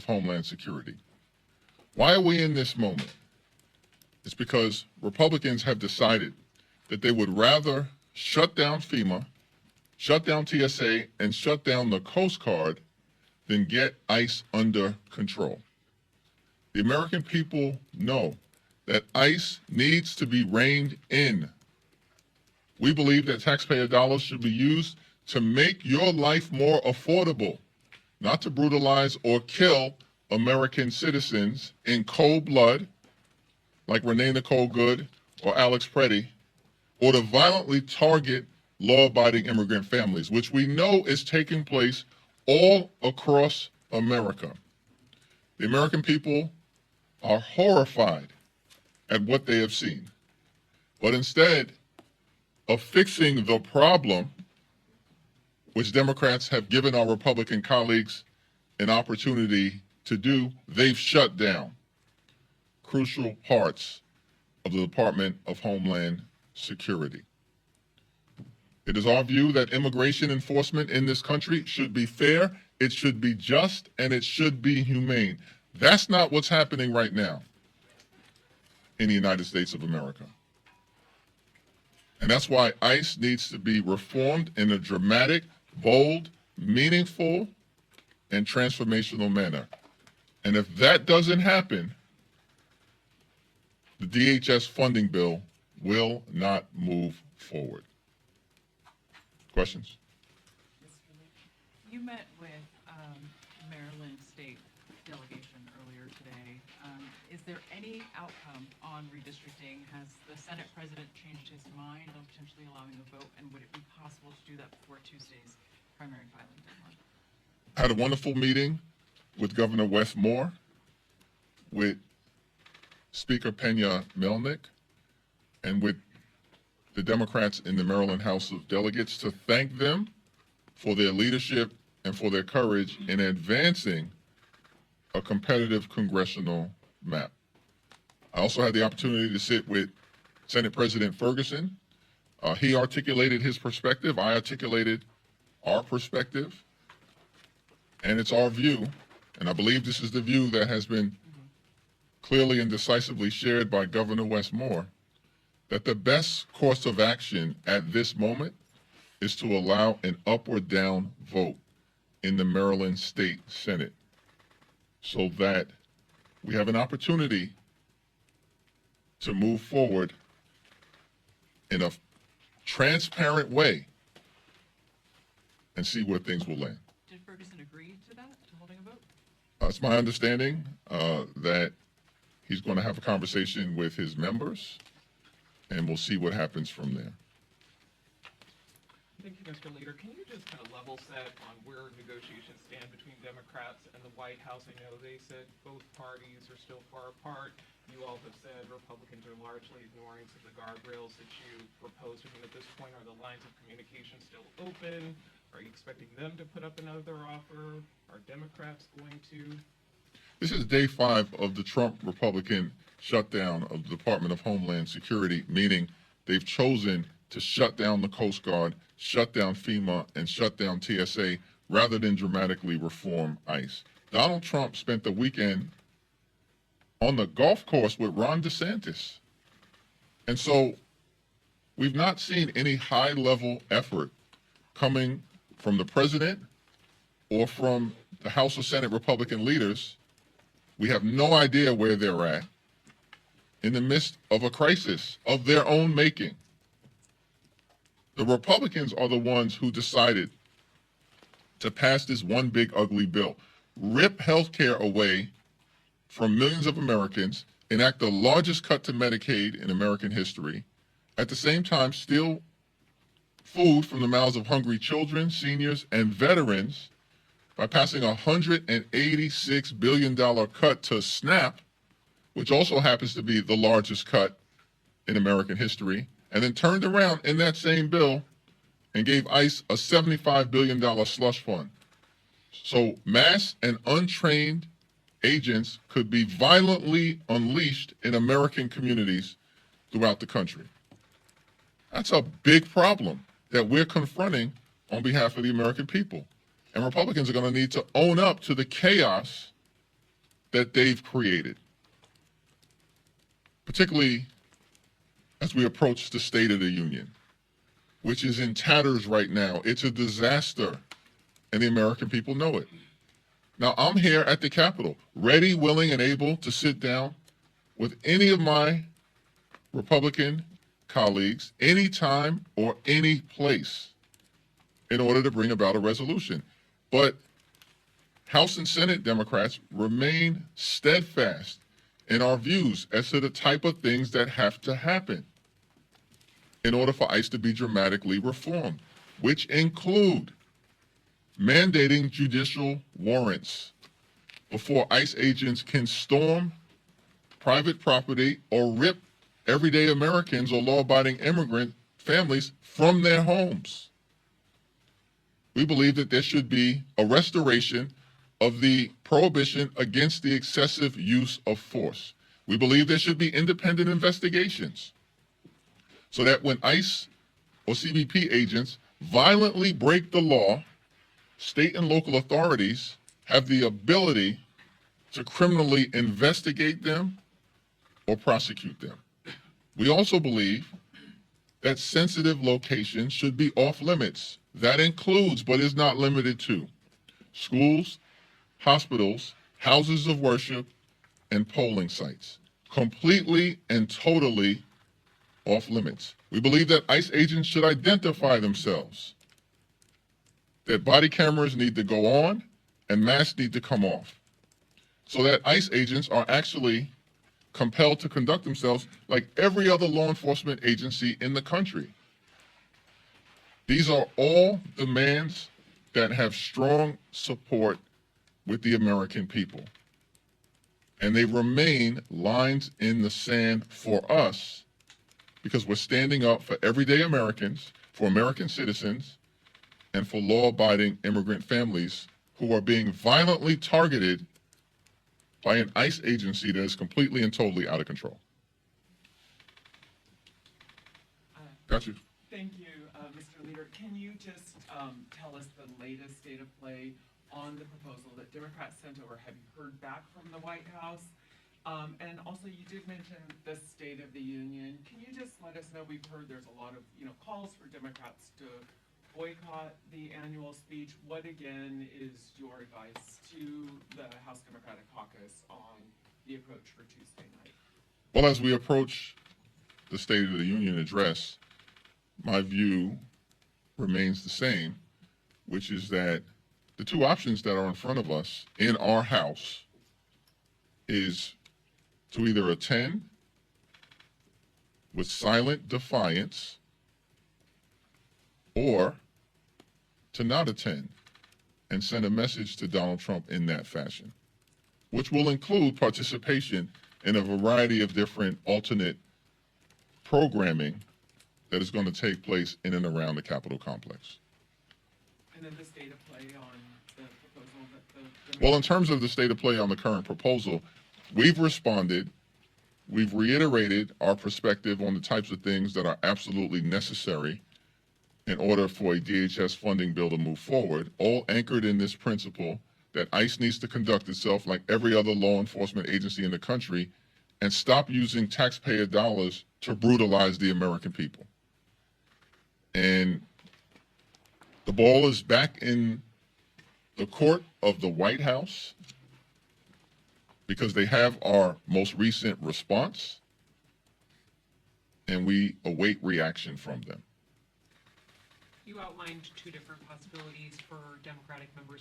of Homeland Security. Why are we in this moment? It's because Republicans have decided that they would rather shut down FEMA, shut down TSA, and shut down the Coast Guard than get ICE under control. The American people know that ICE needs to be reined in. We believe that taxpayer dollars should be used to make your life more affordable, not to brutalize or kill American citizens in cold blood, like Renee Nicole Good or Alex Preddy, or to violently target law-abiding immigrant families, which we know is taking place all across America. The American people are horrified at what they have seen. But instead of fixing the problem, which Democrats have given our Republican colleagues an opportunity to do, they've shut down crucial parts of the Department of Homeland Security. It is our view that immigration enforcement in this country should be fair, it should be just, and it should be humane. That's not what's happening right now in the United States of America. And that's why ICE needs to be reformed in a dramatic, bold, meaningful, and transformational manner. And if that doesn't happen, the DHS funding bill will not move forward. Questions? You met with Maryland State delegation earlier today. Is there any outcome on redistricting? Has the Senate President changed his mind on potentially allowing a vote, and would it be possible to do that before Tuesday's primary filing deadline? I had a wonderful meeting with Governor Wes Moore, with Speaker Pena Melnick, and with the Democrats in the Maryland House of Delegates to thank them for their leadership and for their courage in advancing a competitive congressional map. I also had the opportunity to sit with Senate President Ferguson. He articulated his perspective. I articulated our perspective. And it's our view, and I believe this is the view that has been clearly and decisively shared by Governor Wes Moore, that the best course of action at this moment is to allow an up or down vote in the Maryland State Senate so that we have an opportunity to move forward in a transparent way and see where things will land. Did Ferguson agree to that, to holding a vote? It's my understanding that he's going to have a conversation with his members, and we'll see what happens from there. Thank you, Mr. Leader. Can you just kind of level set on where negotiations stand between Democrats and the White House? I know they said both parties are still far apart. You all have said Republicans are largely ignoring some of the guardrails that you proposed. I mean, at this point, are the lines of communication still open? Are you expecting them to put up another offer? Are Democrats going to? This is day 5 of the Trump Republican shutdown of the Department of Homeland Security, meaning they've chosen to shut down the Coast Guard, shut down FEMA, and shut down TSA rather than dramatically reform ICE. Donald Trump spent the weekend on the golf course with Ron DeSantis. And so we've not seen any high-level effort coming from the president or from the House or Senate Republican leaders. We have no idea where they're at in the midst of a crisis of their own making. The Republicans are the ones who decided to pass this one big ugly bill, rip health care away from millions of Americans, enact the largest cut to Medicaid in American history, at the same time steal food from the mouths of hungry children, seniors, and veterans by passing a $186 billion cut to SNAP, which also happens to be the largest cut in American history, and then turned around in that same bill and gave ICE a $75 billion slush fund. So mass and untrained agents could be violently unleashed in American communities throughout the country. That's a big problem that we're confronting on behalf of the American people. And Republicans are going to need to own up to the chaos that they've created, particularly as we approach the State of the Union, which is in tatters right now. It's a disaster, and the American people know it. Now, I'm here at the Capitol, ready, willing, and able to sit down with any of my Republican colleagues, anytime or any place, in order to bring about a resolution. But House and Senate Democrats remain steadfast in our views as to the type of things that have to happen in order for ICE to be dramatically reformed, which include mandating judicial warrants before ICE agents can storm private property or rip everyday Americans or law-abiding immigrant families from their homes. We believe that there should be a restoration of the prohibition against the excessive use of force. We believe there should be independent investigations so that when ICE or CBP agents violently break the law, state and local authorities have the ability to criminally investigate them or prosecute them. We also believe that sensitive locations should be off limits. That includes, but is not limited to, schools, hospitals, houses of worship, and polling sites. Completely and totally off limits. We believe that ICE agents should identify themselves, that body cameras need to go on and masks need to come off, so that ICE agents are actually compelled to conduct themselves like every other law enforcement agency in the country. These are all demands that have strong support with the American people. And they remain lines in the sand for us because we're standing up for everyday Americans, for American citizens, and for law-abiding immigrant families who are being violently targeted by an ICE agency that is completely and totally out of control. Got you. Thank you, Mr. Leader. Can you just tell us the latest state of play on the proposal that Democrats sent over? Have you heard back from the White House? And also, you did mention the State of the Union. Can you just let us know? We've heard there's a lot of calls for Democrats to boycott the annual speech. What again is your advice to the House Democratic Caucus on the approach for Tuesday night? Well, as we approach the State of the Union address, my view remains the same, which is that the two options that are in front of us in our House is to either attend with silent defiance or to not attend and send a message to Donald Trump in that fashion, which will include participation in a variety of different alternate programming that is going to take place in and around the Capitol complex. And then the state of play on the proposal that the... Well, in terms of the state of play on the current proposal, we've responded. We've reiterated our perspective on the types of things that are absolutely necessary in order for a DHS funding bill to move forward, all anchored in this principle that ICE needs to conduct itself like every other law enforcement agency in the country and stop using taxpayer dollars to brutalize the American people. And the ball is back in the court of the White House because they have our most recent response, and we await reaction from them. You outlined two different possibilities for Democratic members